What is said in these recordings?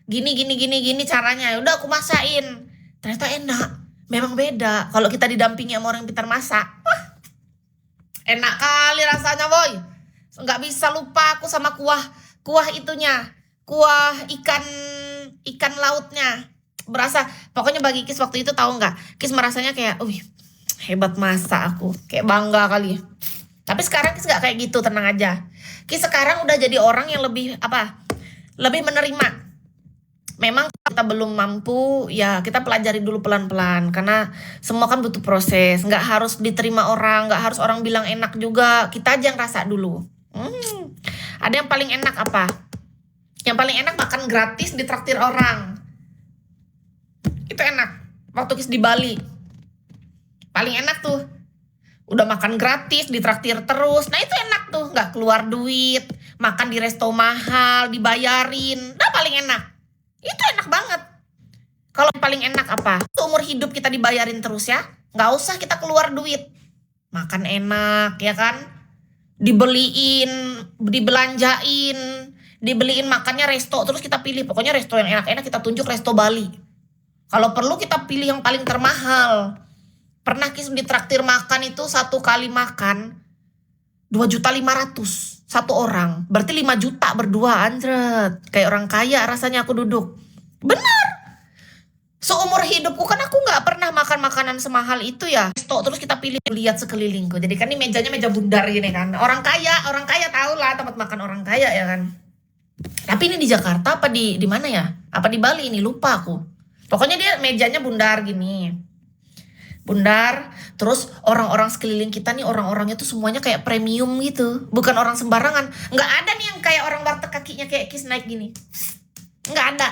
Gini caranya. Ya udah aku masain. Ternyata enak. Memang beda. Kalau kita didampingi sama orang yang pintar masak, wah, enak kali rasanya, boy. Nggak bisa lupa aku sama kuah itunya. Kuah ikan lautnya. Berasa, pokoknya bagi Kis waktu itu tahu nggak? Kis merasanya kayak, wih, hebat masak aku. Kayak bangga kali. Tapi sekarang Kis nggak kayak gitu, tenang aja. Kis sekarang udah jadi orang yang lebih lebih menerima. Memang kita belum mampu, ya kita pelajari dulu pelan-pelan. Karena semua kan butuh proses. Nggak harus diterima orang, nggak harus orang bilang enak juga. Kita aja yang rasa dulu. Ada yang paling enak apa? Yang paling enak makan gratis ditraktir orang. Itu enak. Waktu Kis di Bali. Paling enak tuh. Udah makan gratis, ditraktir terus. Nah itu enak tuh. Nggak keluar duit. Makan di resto mahal, dibayarin. Nah paling enak. Itu enak banget. Kalau paling enak apa? Seumur hidup kita dibayarin terus ya. Nggak usah kita keluar duit. Makan enak ya kan. Dibeliin, dibelanjain. Dibeliin makannya resto. Terus kita pilih. Pokoknya resto yang enak-enak kita tunjuk resto Bali. Kalau perlu kita pilih yang paling termahal. Pernah Kis ditraktir makan itu satu kali makan 2.500.000 satu orang. Berarti 5 juta berdua, anjret. Kayak orang kaya rasanya aku duduk. Benar. Seumur hidupku kan aku nggak pernah makan makanan semahal itu ya. Terus kita pilih, lihat sekelilingku. Jadi kan ini mejanya meja bundar gini kan. Orang kaya tahu lah tempat makan orang kaya ya kan. Tapi ini di Jakarta apa di mana ya? Apa di Bali ini, lupa aku. Pokoknya dia mejanya bundar gini. Bundar, terus orang-orang sekeliling kita nih, orang-orangnya tuh semuanya kayak premium gitu. Bukan orang sembarangan. Nggak ada nih yang kayak orang warteg kakinya kayak Kis naik gini. Nggak ada.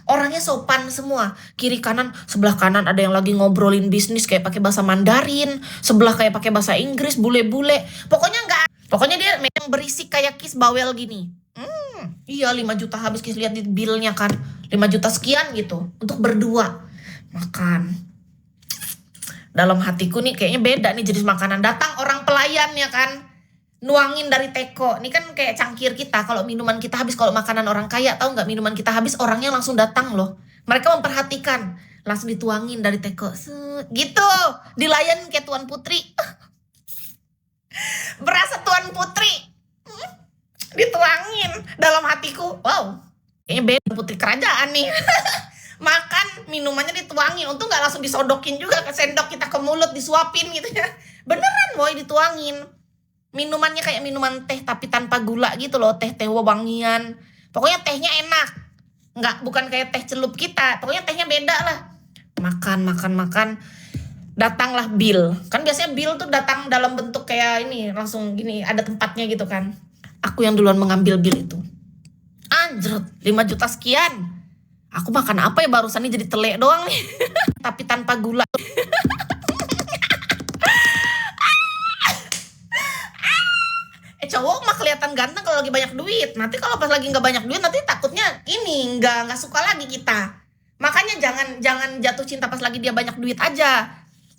Orangnya sopan semua. Kiri kanan, sebelah kanan ada yang lagi ngobrolin bisnis kayak pakai bahasa Mandarin. Sebelah kayak pakai bahasa Inggris, bule-bule. Pokoknya dia memang berisik kayak Kis bawel gini. Iya 5 juta habis, Kis lihat di bilnya kan. 5 juta sekian gitu. Untuk berdua. Makan. Dalam hatiku nih kayaknya beda nih jenis makanan. Datang orang pelayan ya kan, nuangin dari teko. Ini kan kayak cangkir kita. Kalau minuman kita habis, kalau makanan orang kaya, tahu nggak, minuman kita habis orangnya langsung datang loh. Mereka memperhatikan, langsung dituangin dari teko. Gitu, dilayan kayak Tuan Putri. Berasa Tuan Putri. Dituangin dalam hatiku. Wow, kayaknya beda putri kerajaan nih. Makan minumannya dituangin, untung nggak langsung disodokin juga ke sendok kita ke mulut, disuapin gitu ya. Beneran boy, dituangin. Minumannya kayak minuman teh tapi tanpa gula gitu loh, teh wangian. Pokoknya tehnya enak. Bukan kayak teh celup kita. Pokoknya tehnya beda lah. Makan. Datanglah bill. Kan biasanya bill tuh datang dalam bentuk kayak ini, langsung gini, ada tempatnya gitu kan. Aku yang duluan mengambil bill itu. Anjrot, 5 juta sekian. Aku makan apa ya barusan ini, jadi telek doang nih. Tapi tanpa gula. Cowok mah kelihatan ganteng kalau lagi banyak duit. Nanti kalau pas lagi nggak banyak duit, nanti takutnya ini nggak suka lagi kita. Makanya jangan jatuh cinta pas lagi dia banyak duit aja.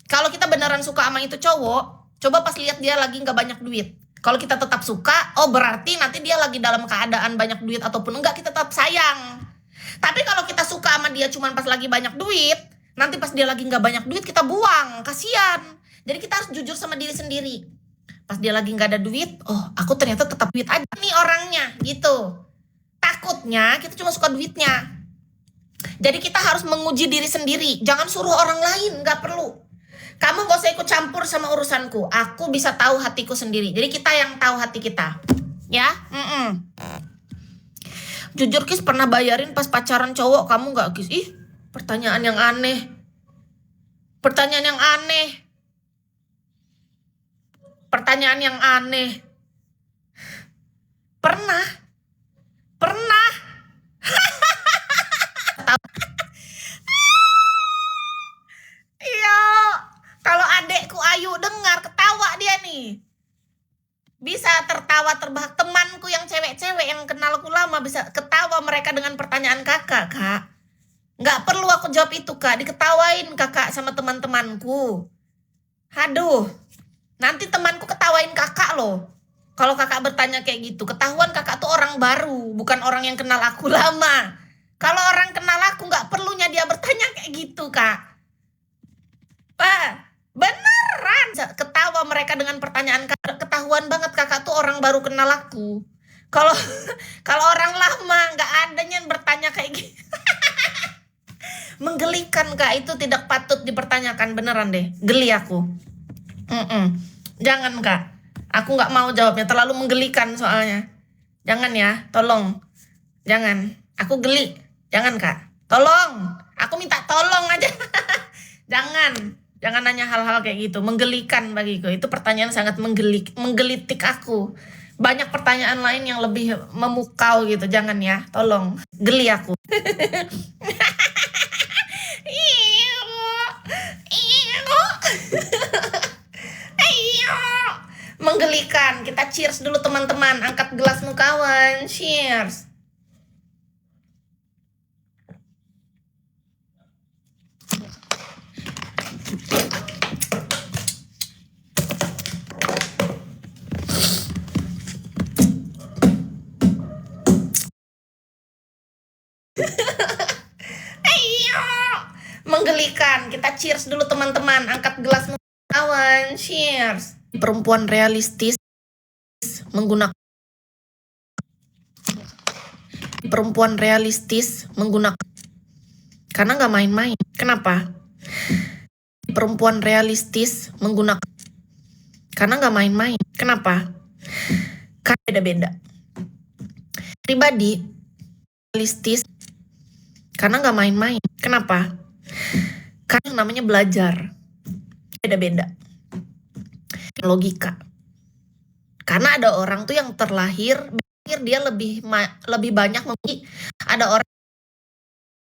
Kalau kita beneran suka sama itu cowok, coba pas lihat dia lagi nggak banyak duit. Kalau kita tetap suka, oh berarti nanti dia lagi dalam keadaan banyak duit ataupun enggak, kita tetap sayang. Tapi kalau kita suka sama dia cuman pas lagi banyak duit, nanti pas dia lagi nggak banyak duit kita buang, kasihan. Jadi kita harus jujur sama diri sendiri. Pas dia lagi nggak ada duit, oh aku ternyata tetap duit aja nih orangnya, gitu. Takutnya kita cuma suka duitnya. Jadi kita harus menguji diri sendiri, jangan suruh orang lain, nggak perlu. Kamu gak usah ikut campur sama urusanku. Aku bisa tahu hatiku sendiri. Jadi kita yang tahu hati kita, ya. Jujur Kis pernah bayarin pas pacaran cowok, kamu gak Kis? Ih, pertanyaan yang aneh. Pertanyaan yang aneh. Pernah. Iya. Kalau adekku Ayu dengar, ketawa dia nih. Bisa tertawa terbahak. Temanku yang cewek-cewek yang kenalku lama bisa ketawa mereka dengan pertanyaan kakak, Kak. Nggak perlu aku jawab itu, Kak. Diketawain kakak sama teman-temanku. Aduh, nanti temanku ketawain kakak loh. Kalau kakak bertanya kayak gitu, ketahuan kakak tuh orang baru, bukan orang yang kenal aku lama. Kalau orang kakak dengan pertanyaan kakak, ketahuan banget kakak tuh orang baru kenal aku. Kalau kalau orang lama nggak adanya yang bertanya kayak gitu. Menggelikan kak, itu tidak patut dipertanyakan, beneran deh, geli aku. Jangan kak, aku nggak mau jawabnya, terlalu menggelikan soalnya. Jangan ya, tolong, jangan, aku geli, jangan kak, tolong, aku minta tolong aja. Jangan nanya hal-hal kayak gitu, menggelikan bagiku. Itu pertanyaan sangat menggelitik aku. Banyak pertanyaan lain yang lebih memukau gitu, jangan ya, tolong, geli aku. Menggelikan. Kita cheers dulu teman-teman, angkat gelasmu kawan, cheers. Menggelikan. Kita cheers dulu teman-teman, angkat gelasmu kawan, cheers. Perempuan realistis menggunakan karena nggak main-main. Kenapa? Perempuan realistis menggunakan karena nggak main-main. Kenapa? Karena beda-beda. Pribadi realistis karena nggak main-main. Kenapa? Karena namanya belajar, beda-beda. Logika. Karena ada orang tuh yang terlahir dia lebih banyak ada orang